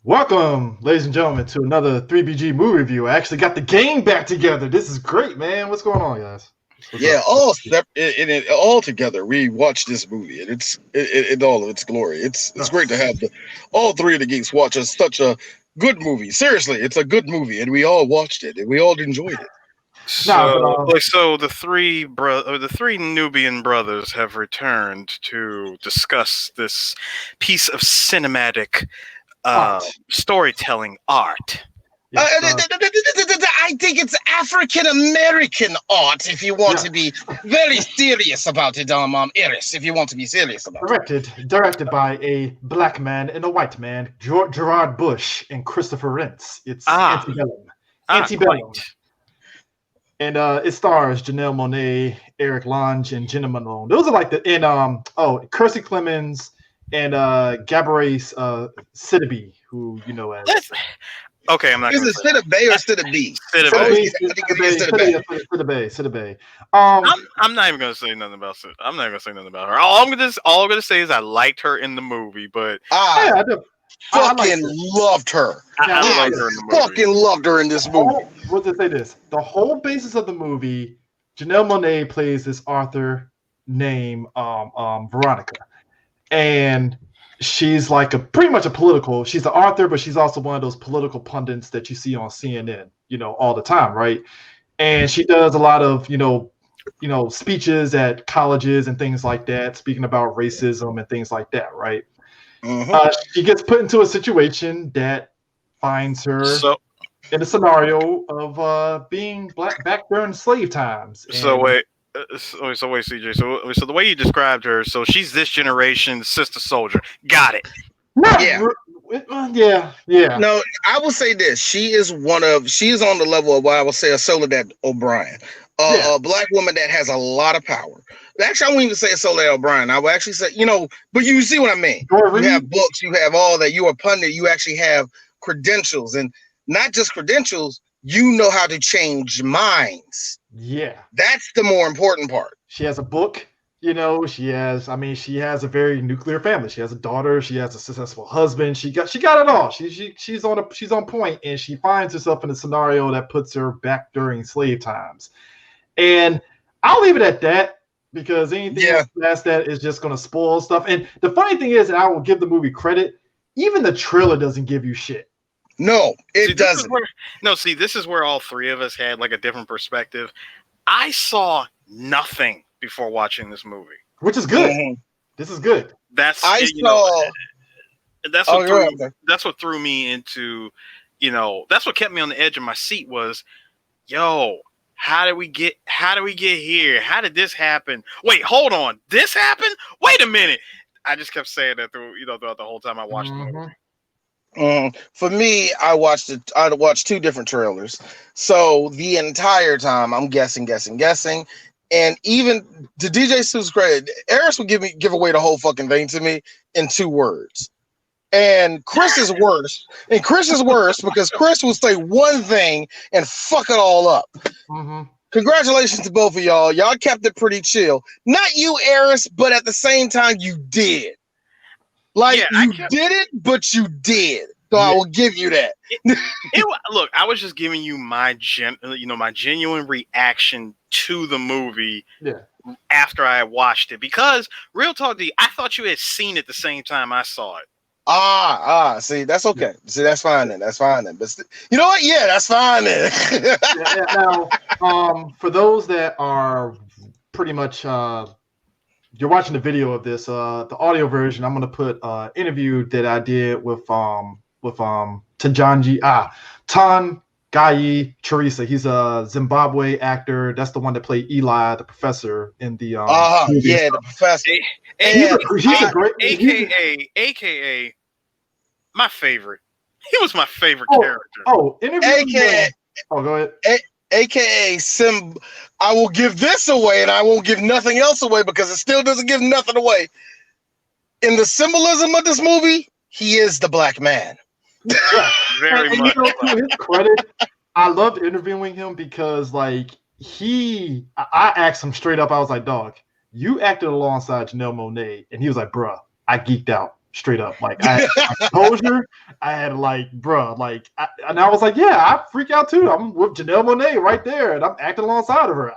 Welcome, ladies and gentlemen, to another 3BG movie review. I actually got the gang back together. This is great, man. What's going on, guys? All together we watched this movie, and it's in all of its glory. It's great to have all three of the geeks watch such a good movie. Seriously, it's a good movie, and we all watched it, and we all enjoyed it. So the three Nubian brothers have returned to discuss this piece of cinematic storytelling art. I think it's African American art. If you want to be very serious about it, Iris. If you want to be serious about it. Directed by a black man and a white man, Gerard Bush and Christopher Rentz. It's Antebellum. Antebellum. And it stars Janelle Monae, Eric Lange, and Jenna Malone. Those are like Kersey Clemens and Gabrielle Sidibe, who you know as. Okay, I'm not. Is it Sidibe or Sidibe? Sidibe. I'm not even gonna say nothing about Sid. I'm not gonna say nothing about her. All I'm gonna say is I liked her in the movie, but I loved her. I loved her in the movie. Fucking loved her in this movie. We'll just say this: the whole basis of the movie, Janelle Monae plays this author named Veronica, and she's like pretty much a political. She's an author, but she's also one of those political pundits that you see on CNN, all the time, right? And she does a lot of, speeches at colleges and things like that, speaking about racism and things like that, right? Mm-hmm. She gets put into a situation that finds her in a scenario of being back during slave times. So wait, CJ. So the way you described her, so she's this generation's sister soldier. Got it. Yeah. No, I will say this: she is on the level of what I will say a Soledad O'Brien, a black woman that has a lot of power. Actually, I won't even say a Soledad O'Brien. I will actually say, but you see what I mean. You have books, you have all that. You're a pundit. You actually have credentials, and not just credentials. You know how to change minds. Yeah, that's the more important part. She has a book. She has a very nuclear family. She has a daughter. She has a successful husband. She got it all. She's on point, and she finds herself in a scenario that puts her back during slave times. And I'll leave it at that because anything past that is just going to spoil stuff. And the funny thing is, and I will give the movie credit, even the trailer doesn't give you shit. No, it doesn't. This is where all three of us had like a different perspective. I saw nothing before watching this movie, which is good. Mm-hmm. This is good. That's what threw me into, that's what kept me on the edge of my seat was, how did we get here? How did this happen? Wait, hold on. This happened? Wait a minute. I just kept saying that throughout the whole time I watched the movie. For me, I watched two different trailers. So the entire time I'm guessing. And even to DJ Sue's credit, Eris would give away the whole fucking thing to me in 2 words. And Chris is worse. Because Chris will say one thing and fuck it all up. Mm-hmm. Congratulations to both of y'all. Y'all kept it pretty chill. Not you, Eris, but at the same time, you did. Did it, but you did. So I will give you that. Look, I was just giving you my genuine reaction to the movie after I watched it. Because, real talk to you, I thought you had seen it the same time I saw it. See, that's okay. See, that's fine then. But you know what? Yeah, that's fine then. Now, for those that are pretty much... you're watching the video of this, the audio version. I'm gonna put interview that I did with Tangayi Teresa. He's a Zimbabwe actor. That's the one that played Eli, the professor in the the professor. He's a great, AKA my favorite. He was my favorite character. AKA. Go ahead. AKA I will give this away and I won't give nothing else away because it still doesn't give nothing away. In the symbolism of this movie, he is the black man. Very much. To his credit, I loved interviewing him because I asked him straight up, I was like, dog, you acted alongside Janelle Monae, and he was like, bruh, I geeked out. Straight up, like I had composure, I had like, bruh, like, and I was like, yeah, I freak out too. I'm with Janelle Monae right there, and I'm acting alongside of her.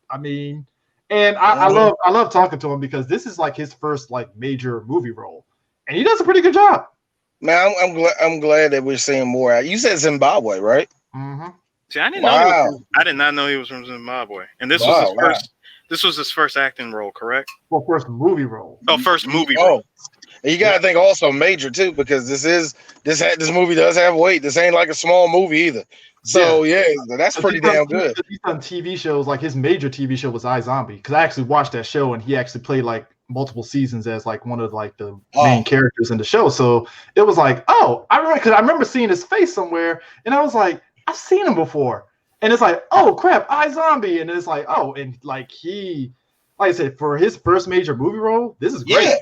I mean, and I love talking to him because this is like his first like major movie role, and he does a pretty good job. Man, I'm glad that we're seeing more. You said Zimbabwe, right? Mm-hmm. See, I didn't know Wow. I did not know he was from Zimbabwe, and this was Wow, his first. This was his first acting role, correct? Well, first movie role. Oh, first movie Oh, role. and you gotta think also major too, because this movie does have weight. This ain't like a small movie either. So yeah, that's pretty damn good. He's done TV shows. Like his major TV show was iZombie, because I actually watched that show, and he actually played like multiple seasons as like one of like the main characters in the show. So it was like, oh, I remember seeing his face somewhere, and I was like, I've seen him before. And it's like, oh crap, iZombie, and it's like, oh, and like like I said, for his first major movie role, this is great. Yeah.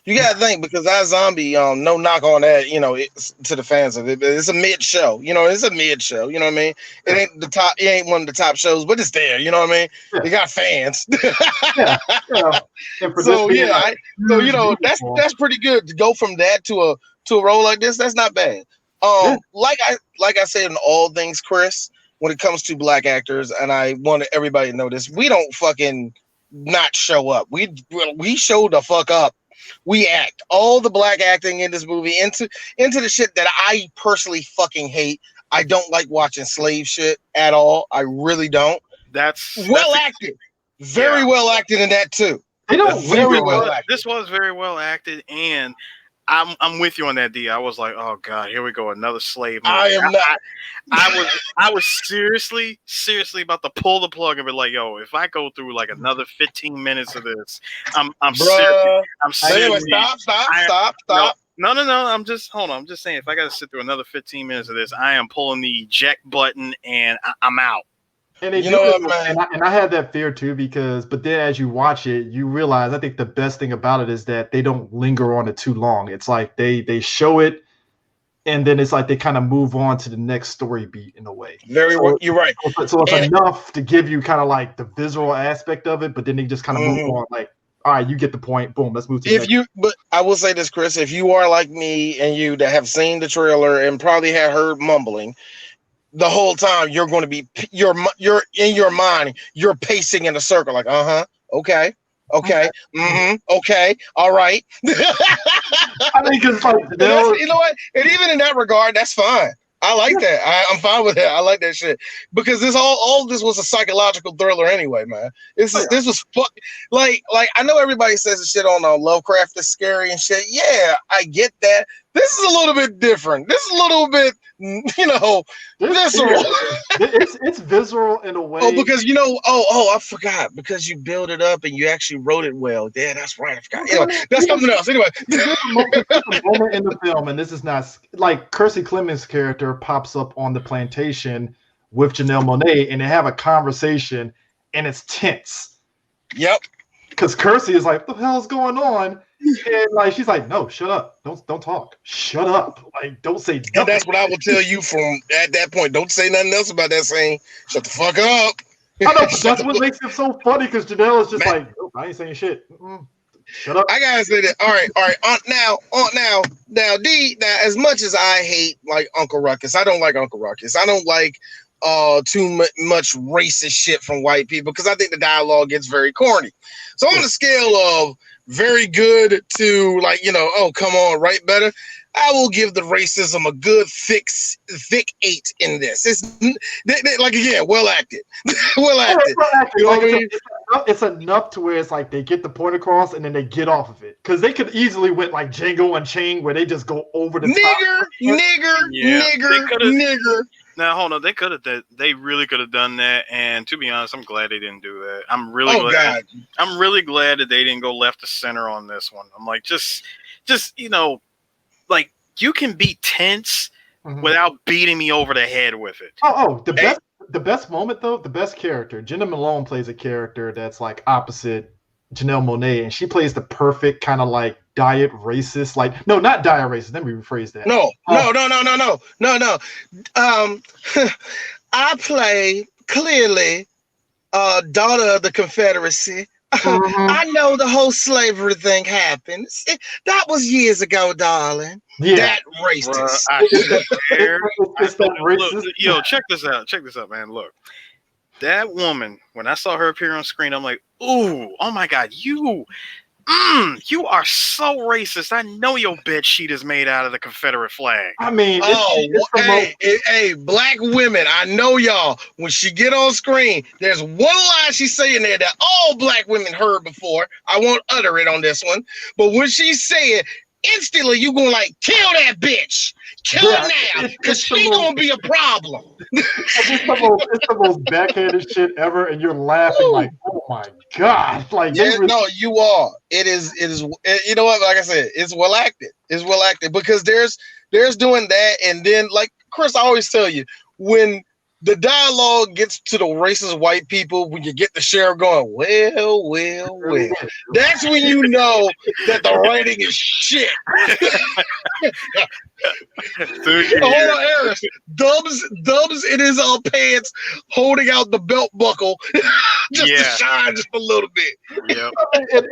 You gotta think, because iZombie, no knock on that, you know, it's, to the fans of it, but it's a mid show, you know, it's a mid show, you know what I mean? It ain't the top, it ain't one of the top shows, but it's there, you know what I mean? Yeah. It got fans. So yeah, so you know, that's pretty good to go from that to a role like this. That's not bad. Like I said in all things, Chris, when it comes to black actors, and I want everybody to know this, we don't fucking not show up. We show the fuck up. We act all the black acting in this movie into the shit that I personally fucking hate. I don't like watching slave shit at all. I really don't. That's acted. Very well acted in that too. They don't very well acted. This was very well acted, and I'm with you on that, D. I was like, oh god, here we go, another slave movie. I am not. I was seriously about to pull the plug and be like, yo, if I go through like another 15 minutes of this, I'm serious. I'm serious. Anyway, stop. No. I'm just saying, if I got to sit through another 15 minutes of this, I am pulling the eject button and I'm out. And I had that fear too, but then as you watch it, you realize, I think the best thing about it is that they don't linger on it too long. It's like they show it, and then it's like they kind of move on to the next story beat in a way. You're right. So it's enough to give you kind of like the visual aspect of it, but then they just kind of move on, like, all right, you get the point. Boom, let's move to the next. But I will say this, Chris, if you are like me and you that have seen the trailer and probably had heard mumbling the whole time, you're going to be you're in your mind, you're pacing in a circle, like, okay, okay, all right. I think it's like, you know what, and even in that regard, that's fine. I like that. I'm fine with that. I like that shit, because this all this was a psychological thriller anyway, man. This was like I know everybody says the shit on Lovecraft is scary and shit. Yeah, I get that. This is a little bit different. This is a little bit, visceral. It's visceral in a way. Oh, because I forgot, because you build it up and you actually wrote it well. Yeah, that's right. I forgot. Anyway, that's something else. Anyway, there's a moment in the film, and this is not like Kiersey Clemens' character pops up on the plantation with Janelle Monae, and they have a conversation, and it's tense. Yep. Because Kiersey is like, "What the hell's going on?" And like she's like, "No, shut up! Don't talk! Shut up! Like, don't say nothing." And that's what I will tell you from at that point. Don't say nothing else about that scene. Shut the fuck up. I know, that's what makes it so funny, because Janelle is just like, "Nope, I ain't saying shit. Shut up." I gotta say that. All right. Now, D. Now, as much as I hate like Uncle Ruckus, I don't like Uncle Ruckus. I don't like too much racist shit from white people, because I think the dialogue gets very corny. So on the scale of very good to like, oh, come on, write better, I will give the racism a good thick 8 in this. It's like, again, well acted. Well acted. You know what I mean? It's enough to where it's like they get the point across and then they get off of it. Because they could easily went like Django Unchained, where they just go over the top. Nigger. Now hold on, they really could have done that, and to be honest, I'm glad they didn't do that. I'm really glad that they didn't go left to center on this one. I'm like, just like, you can be tense without beating me over the head with it. The best moment though, the best character, Jenna Malone plays a character that's like opposite Janelle Monae, and she plays the perfect kind of like diet racist, like, no, not diet racist. Let me rephrase that. No. I play clearly daughter of the Confederacy, I know the whole slavery thing happened. That was years ago, darling. Yeah. That Bruh, racist. I swear. It's that Look, racist. yo, check this out. Check this out, man. Look, that woman. When I saw her appear on screen, I'm like, ooh, oh my god, you are so racist. I know your bed sheet is made out of the Confederate flag. I mean, hey, black women, I know y'all. When she get on screen, there's one line she's saying there that all black women heard before. I won't utter it on this one, but when she said, instantly you gonna like kill that bitch, kill her now, because she gonna be a problem. It's the most backhanded shit ever, and you're laughing like, oh my god! Like, No, you are. It is. You know what? Like I said, it's well acted. It's well acted because there's doing that, and then like Chris, I always tell you when the dialogue gets to the racist white people, when you get the sheriff going, well, that's when you know that the writing is shit. Hold on, Eris. Dubs in his pants, holding out the belt buckle, just to shine just a little bit. Yeah,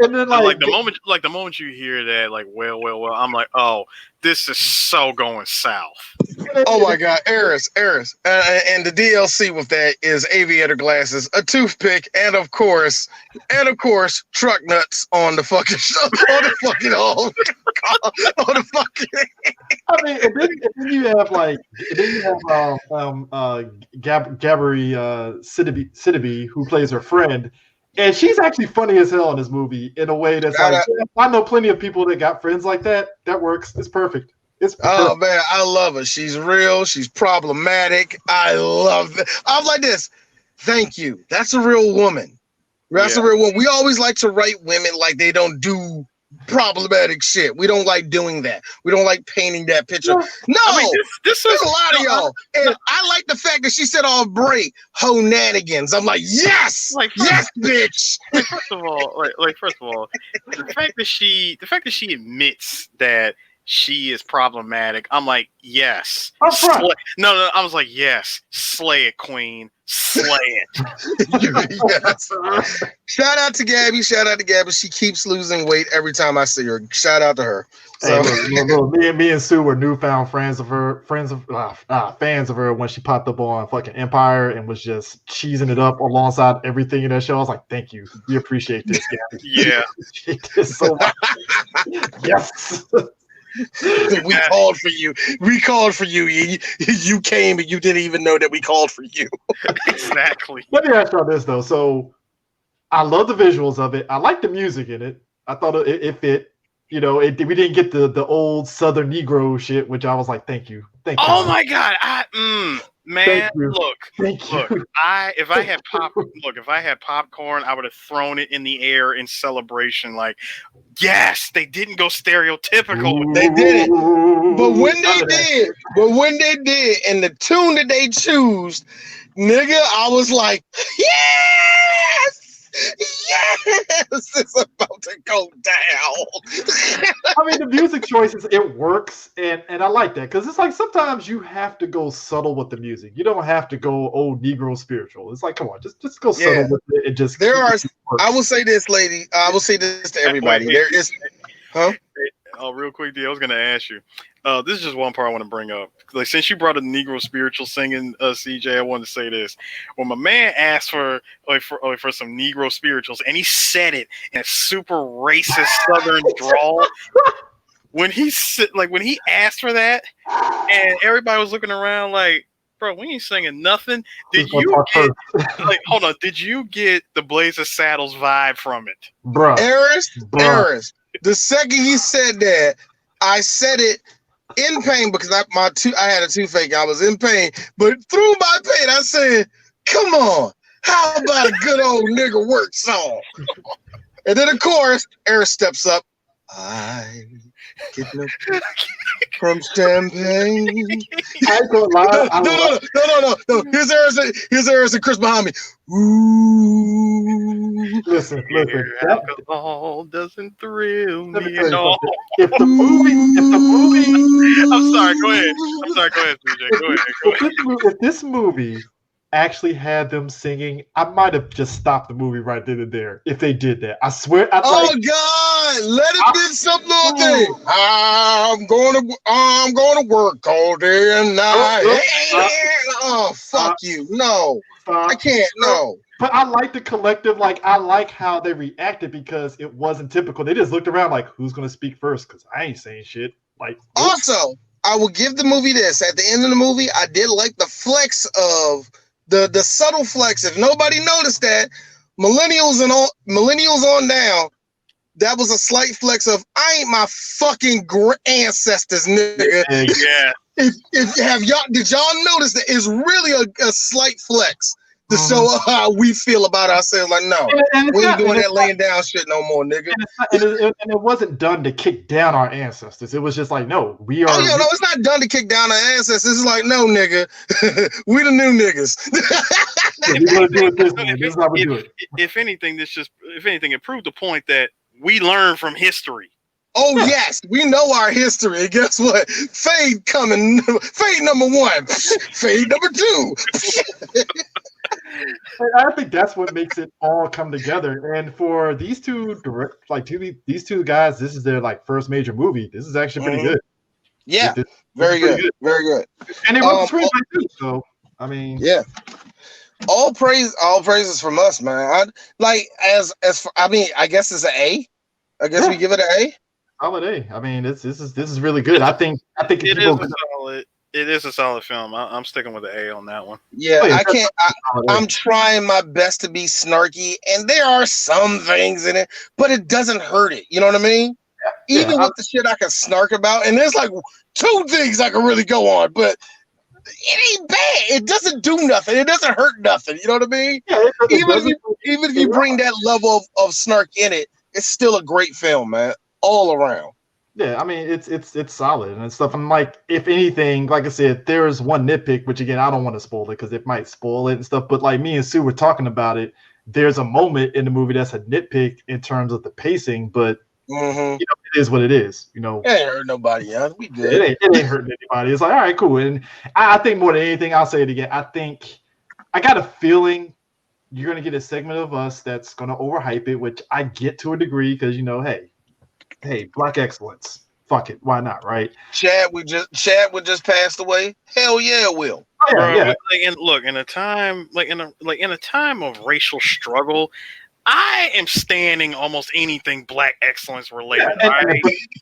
and then the moment you hear that, like, well, I'm like, oh, this is so going south. Oh my god, Eris, and the DLC with that is aviator glasses, a toothpick, and of course, truck nuts on the fucking on the fucking on the fucking. I mean, and then you have Gabri Sidibe, who plays her friend, and she's actually funny as hell in this movie in a way that's I know plenty of people that got friends like that. That works. It's perfect. Oh man, I love her. She's real. She's problematic. I love it. I'm like this. Thank you. That's a real woman. That's a real woman. We always like to write women like they don't do problematic shit. We don't like doing that. We don't like painting that picture. No, I mean, this is a lot of y'all. And I like the fact that she said all break honanigans. I'm like, yes, yes, bitch. First of all, the fact that she admits that she is problematic, I'm like, yes. No, I was like, yes, slay it, queen. Slay it. Yes. Shout out to Gabby. She keeps losing weight every time I see her. Shout out to her. So me and Sue were newfound fans of her when she popped up on fucking Empire and was just cheesing it up alongside everything in that show. I was like, thank you. We appreciate this, Gabby. Yeah. We appreciate this so much. Yes. We called for you. We called for you. You came and you didn't even know that we called for you. Exactly. Let me ask y'all this though. So I love the visuals of it. I like the music in it. I thought it fit. You know, we didn't get the old Southern Negro shit, which I was like, thank you. Oh my god. Man, look. If I had popcorn, I would have thrown it in the air in celebration. Like, yes, they didn't go stereotypical. They did it. But when they did, and the tune that they choose, nigga, I was like, yes! Yes, it's about to go down. I mean, the music choices, it works, and I like that because it's like sometimes you have to go subtle with the music. You don't have to go old Negro spiritual. It's like, come on, just go subtle with it and just. I will say this, lady. I will say this to everybody. There is, Oh, real quick, D. I was gonna ask you. This is just one part I want to bring up. Like, since you brought a Negro spiritual singing, CJ, I wanted to say this. When my man asked for some Negro spirituals, and he said it in a super racist Southern drawl. When he asked for that, and everybody was looking around like, bro, we ain't singing nothing. Did you get the Blaze of Saddles vibe from it, bro? Eris. The second he said that, I said it in pain because I had a toothache. I was in pain, but through my pain, I said, "Come on, how about a good old nigga work song?" And then, of course, Eris steps up. I get no from champagne. I ain't gonna lie. No. Here's Eris and Chris behind me. Ooh. Listen. Alcohol doesn't thrill me at all. If the movie, I'm sorry. Go ahead, CJ. Go ahead. If this movie actually had them singing, I might have just stopped the movie right then and there if they did that. I swear. Oh God, let it be some little thing. I'm going to work all day and night. Oh, fuck you. No, I can't. No. But I like the collective. Like, I like how they reacted because it wasn't typical. They just looked around like, who's going to speak first? Because I ain't saying shit. Like, nope. Also, I will give the movie this. At the end of the movie, I did like the flex of the subtle flex. If nobody noticed that, millennials on down, that was a slight flex of I ain't my fucking ancestors, nigga. Yeah. Did y'all notice that it's really a slight flex to show how we feel about ourselves? Like, no, we ain't doing that laying down shit no more, nigga. And it wasn't done to kick down our ancestors. It was just like, no, we are. Oh yeah, no, it's not done to kick down our ancestors. It's like, no, nigga, we the new niggas. We're gonna do it this way. This is how we do it. If anything, it proved the point that we learn from history. Oh yes, we know our history. And guess what? Fade coming. Fade number 1. Fade number 2. I think that's what makes it all come together. And for these two these two guys, this is their like first major movie. This is actually pretty good. Yeah, very good. Very good. And they wrote the screenplay too. So I mean, yeah. All praises from us, man. I guess it's an A. I guess we give it an A. Solid A. I mean, this is really good. I think it is a solid film. I'm sticking with the A on that one. Yeah, I'm trying my best to be snarky, and there are some things in it, but it doesn't hurt it. You know what I mean? Yeah, even with the shit I can snark about, and there's like 2 things I can really go on, but it ain't bad. It doesn't do nothing. It doesn't hurt nothing. You know what I mean? Yeah, even if you bring that level of snark in it, it's still a great film, man. All around. Yeah, I mean it's solid and stuff. I'm like, if anything, like I said, there's one nitpick, which again I don't want to spoil it because it might spoil it and stuff. But like me and Sue were talking about it, there's a moment in the movie that's a nitpick in terms of the pacing, but you know, it is what it is. You know, it ain't hurt nobody. We good. It ain't hurting anybody. It's like, all right, cool. And I think more than anything, I'll say it again. I think I got a feeling you're gonna get a segment of us that's gonna overhype it, which I get to a degree because you know, hey, Black excellence. Fuck it, why not, right? Chad would just passed away. Hell yeah, it will. Oh, yeah. In a time of racial struggle, I am standing almost anything Black excellence related.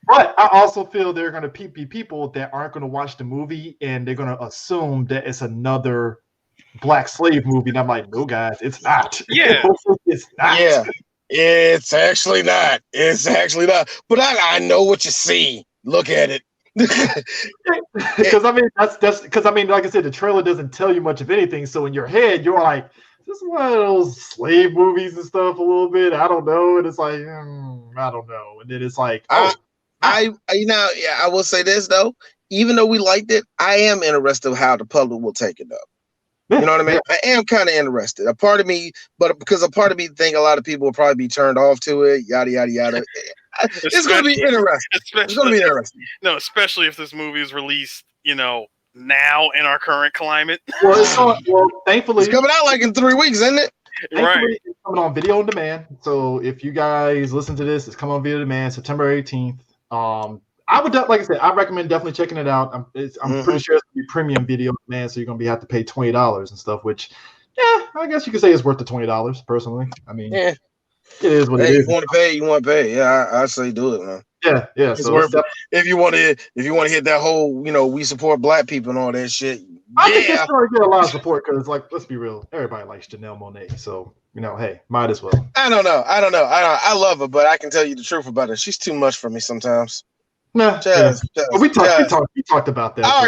But I also feel there are going to be people that aren't going to watch the movie and they're going to assume that it's another Black slave movie. And I'm like, no, guys, it's not. Yeah, it's not. Yeah. It's actually not. But I know what you see. Look at it. Because I mean, that's because I mean, like I said, the trailer doesn't tell you much of anything. So in your head, you're like, this is one of those slave movies and stuff a little bit. I don't know. And it's like, I don't know. And then it's like, I will say this though. Even though we liked it, I am interested in how the public will take it up. You know what I mean? Yeah. I am kind of interested. A part of me think a lot of people will probably be turned off to it. Yada yada yada. It's going to be interesting. It's going to be interesting. No, especially if this movie is released, you know, now in our current climate. Well, thankfully, it's coming out like in 3 weeks, isn't it? Right. It's coming on video on demand. So if you guys listen to this, it's coming on video on demand September 18th. I would, like I said, I recommend definitely checking it out. I'm pretty sure it's gonna be premium video, man. So you're gonna have to pay $20 and stuff. Which, yeah, I guess you could say it's worth the $20. Personally, I mean, yeah, it is what it is. You want to pay. Yeah, I say do it, man. Yeah. It's worth it. If you want to hit that whole, you know, we support Black people and all that shit. I think it's going to get a lot of support because, like, let's be real, everybody likes Janelle Monae. So, you know, hey, might as well. I don't know. I love her, but I can tell you the truth about her. She's too much for me sometimes. Nah, we talked about that. I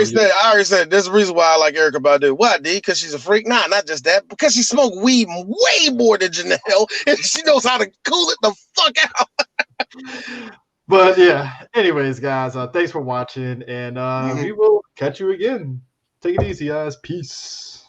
already said there's a reason why I like Erykah Badu. Why, D? Because she's a freak? Nah, not just that. Because she smoked weed way more than Janelle, and she knows how to cool it the fuck out. But yeah, anyways, guys, thanks for watching, and we will catch you again. Take it easy, guys. Peace.